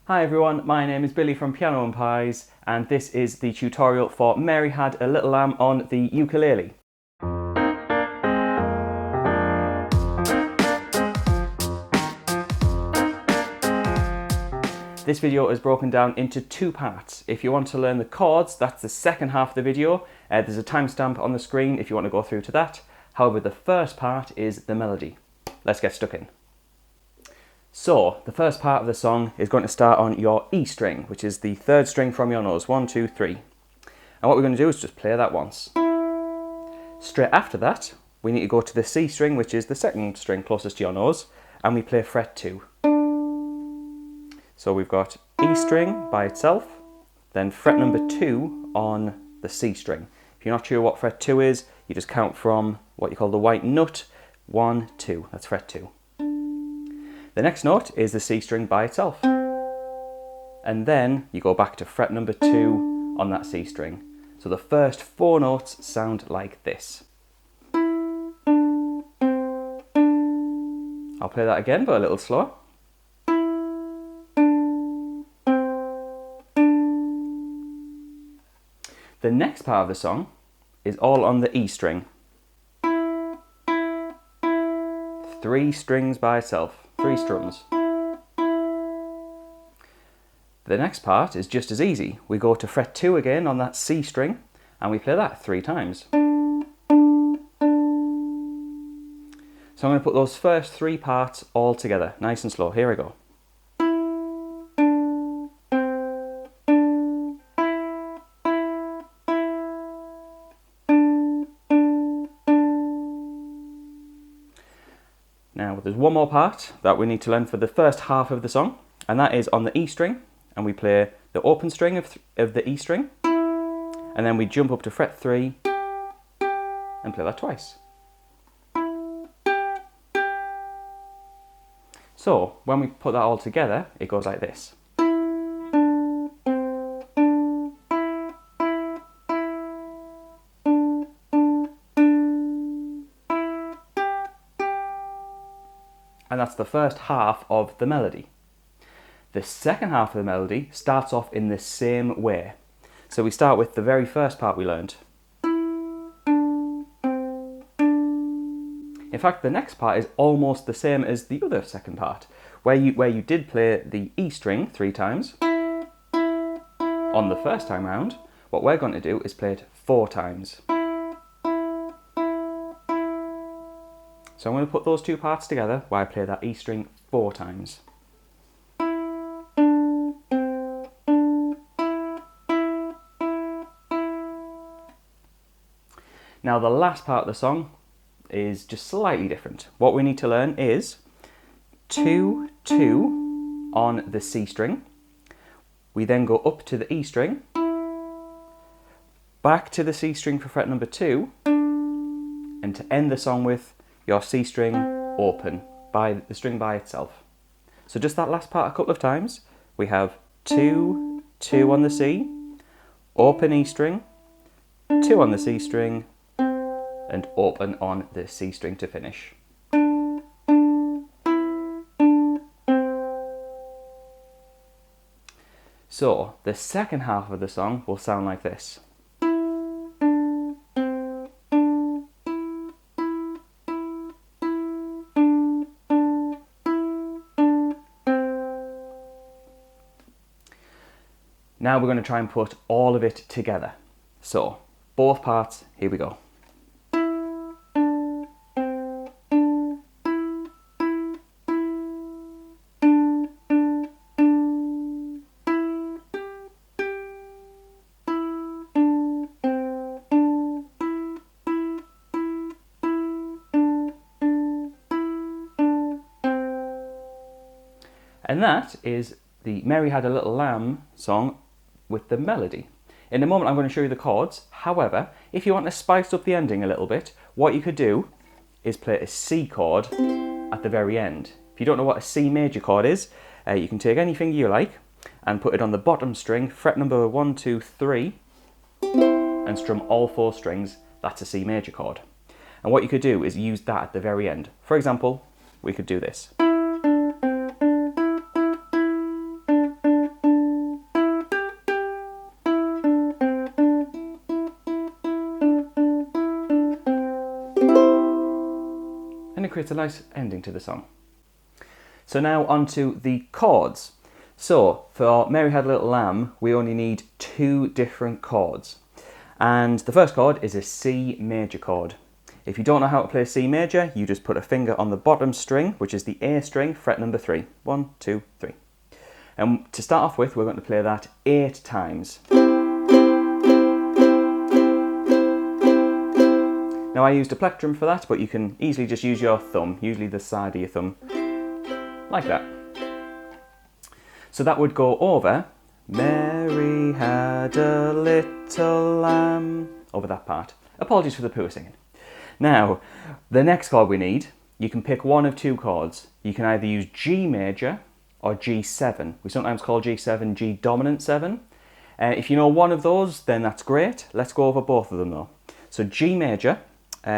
Hi everyone, my name is Billy from Piano and Pies, and this is the tutorial for Mary Had a Little Lamb on the ukulele. This video is broken down into two parts. If you want to learn the chords, that's the second half of the video. There's a timestamp on the screen if you want to go through to that. However, the first part is the melody. Let's get stuck in. So, the first part of the song is going to start on your E string, which is the third string from your nose. 1, 2, 3. And what we're going to do is just play that once. Straight after that, we need to go to the C string, which is the second string closest to your nose, and we play fret 2. So we've got E string by itself, then fret number 2 on the C string. If you're not sure what fret 2 is, you just count from what you call the white nut. 1, 2, that's fret 2. The next note is the C string by itself. And then you go back to fret number 2 on that C string. So the first 4 notes sound like this. I'll play that again, but a little slower. The next part of the song is all on the E string. 3 strings by itself. 3 strums. The next part is just as easy. We go to fret 2 again on that C string and we play that 3 times. So I'm going to put those first 3 parts all together, nice and slow. Here we go. Now there's one more part that we need to learn for the first half of the song, and that is on the E string, and we play the open string of the E string, and then we jump up to fret 3 and play that twice. So when we put that all together, it goes like this. And that's the first half of the melody. The second half of the melody starts off in the same way. So we start with the very first part we learned. In fact, the next part is almost the same as the other second part, where you did play the E string 3 times on the first time round. What we're going to do is play it 4 times. So I'm going to put those 2 parts together while I play that E string 4 times. Now the last part of the song is just slightly different. What we need to learn is 2, 2 on the C string. We then go up to the E string, back to the C string for fret number 2, and to end the song with your C string open, by the string by itself. So just that last part a couple of times. We have 2, 2 on the C, open E string, 2 on the C string, and open on the C string to finish. So the second half of the song will sound like this. Now we're going to try and put all of it together. So, both parts, here we go. And that is the Mary Had a Little Lamb song with the melody. In a moment I'm going to show you the chords. However, if you want to spice up the ending a little bit, what you could do is play a C chord at the very end. If you don't know what a C major chord is, you can take anything you like and put it on the bottom string, fret number 1, 2, 3, and strum all 4 strings. That's a C major chord. And what you could do is use that at the very end. For example, we could do this. creates a nice ending to the song. So now onto the chords. So for Mary Had a Little Lamb, we only need 2 different chords. And the first chord is a C major chord. If you don't know how to play C major, you just put a finger on the bottom string, which is the A string, fret number 3. 1, 2, 3. And to start off with, we're going to play that 8 times. Now I used a plectrum for that, but you can easily just use your thumb, usually the side of your thumb, like that. So that would go over, Mary had a little lamb, over that part. Apologies for the poor singing. Now, the next chord we need, you can pick one of 2 chords. You can either use G major or G7. We sometimes call G7 G dominant 7. If you know one of those, then that's great. Let's go over both of them though. So G major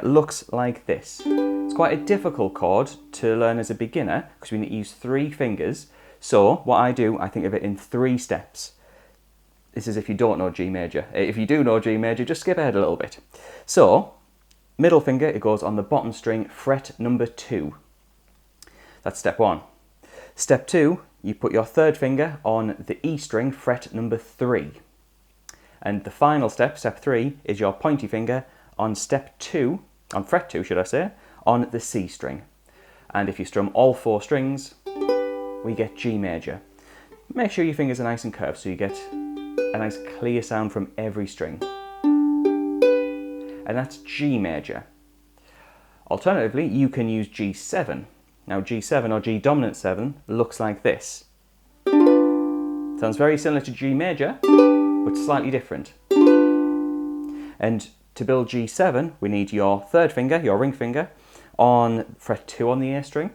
looks like this. It's quite a difficult chord to learn as a beginner because we need to use 3 fingers. So what I do, I think of it in 3 steps. This is if you don't know G major. If you do know G major, just skip ahead a little bit. So, middle finger, it goes on the bottom string, fret number 2. That's step 1. Step 2, you put your 3rd finger on the E string, fret number 3. And the final step, step 3, is your pointy finger on step 2, on fret 2 should I say, on the C string. And if you strum all 4 strings, we get G major. Make sure your fingers are nice and curved so you get a nice clear sound from every string. And that's G major. Alternatively, you can use G7. Now G7 or G dominant 7 looks like this. Sounds very similar to G major, but slightly different. And to build G7, we need your 3rd finger, your ring finger, on fret 2 on the A string.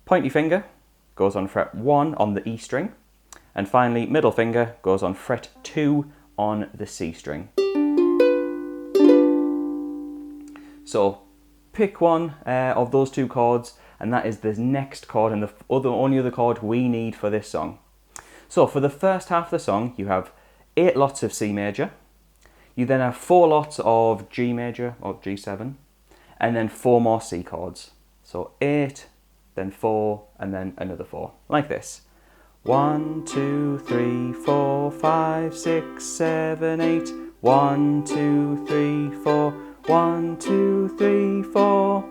Pointy finger goes on fret 1 on the E string. And finally, middle finger goes on fret 2 on the C string. So pick one of those 2 chords, and that is the next chord and the only other chord we need for this song. So for the first half of the song, you have 8 lots of C major. You then have 4 lots of G major or G7, and then 4 more C chords. So 8, then 4, and then another 4, like this. 1, 2, 3, 4, 5, 6, 7, 8. 1, 2, 3, 4. 1, 2, 3, 4.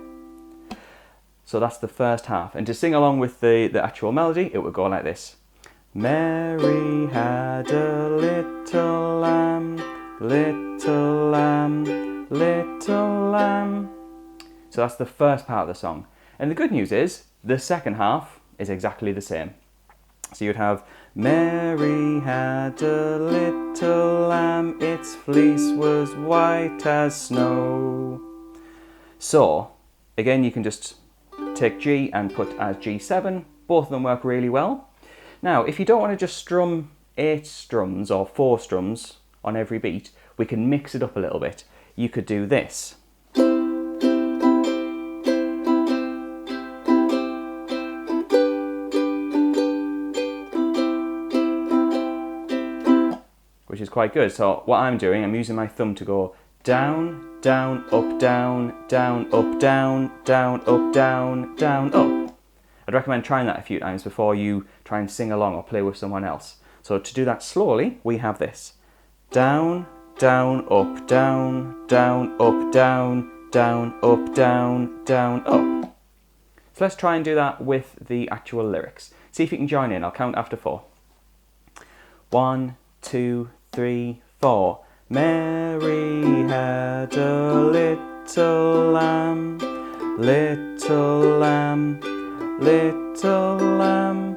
So that's the first half. And to sing along with the actual melody, it would go like this. Mary had a little lamb, little lamb, little lamb. So that's the first part of the song. And the good news is, the second half is exactly the same. So you'd have, Mary had a little lamb, its fleece was white as snow. So, again, you can just take G and put as G7. Both of them work really well. Now, if you don't want to just strum 8 strums or 4 strums on every beat, we can mix it up a little bit. You could do this. Which is quite good. So what I'm doing, I'm using my thumb to go down, down, up, down, down, up, down, down, up, down, down, up. I'd recommend trying that a few times before you try and sing along or play with someone else. So to do that slowly, we have this. Down, down, up, down, down, up, down, down, up, down, down, up. So let's try and do that with the actual lyrics. See if you can join in. I'll count after 4. 1, 2, 3, 4. Mary had a little lamb, little lamb, little lamb.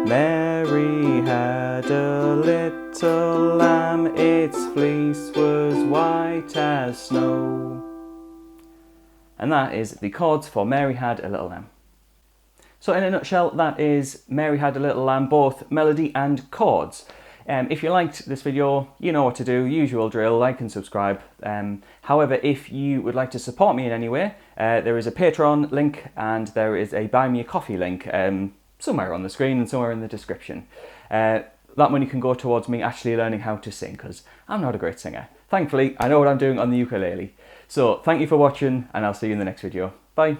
Mary had a little lamb, its fleece was white as snow. And that is the chords for Mary Had a Little Lamb. So in a nutshell, that is Mary Had a Little Lamb, both melody and chords. If you liked this video, you know what to do, usual drill, like and subscribe. However, if you would like to support me in any way, there is a Patreon link and there is a Buy Me a Coffee link somewhere on the screen and somewhere in the description. That money can go towards me actually learning how to sing, because I'm not a great singer. Thankfully, I know what I'm doing on the ukulele. So thank you for watching, and I'll see you in the next video. Bye.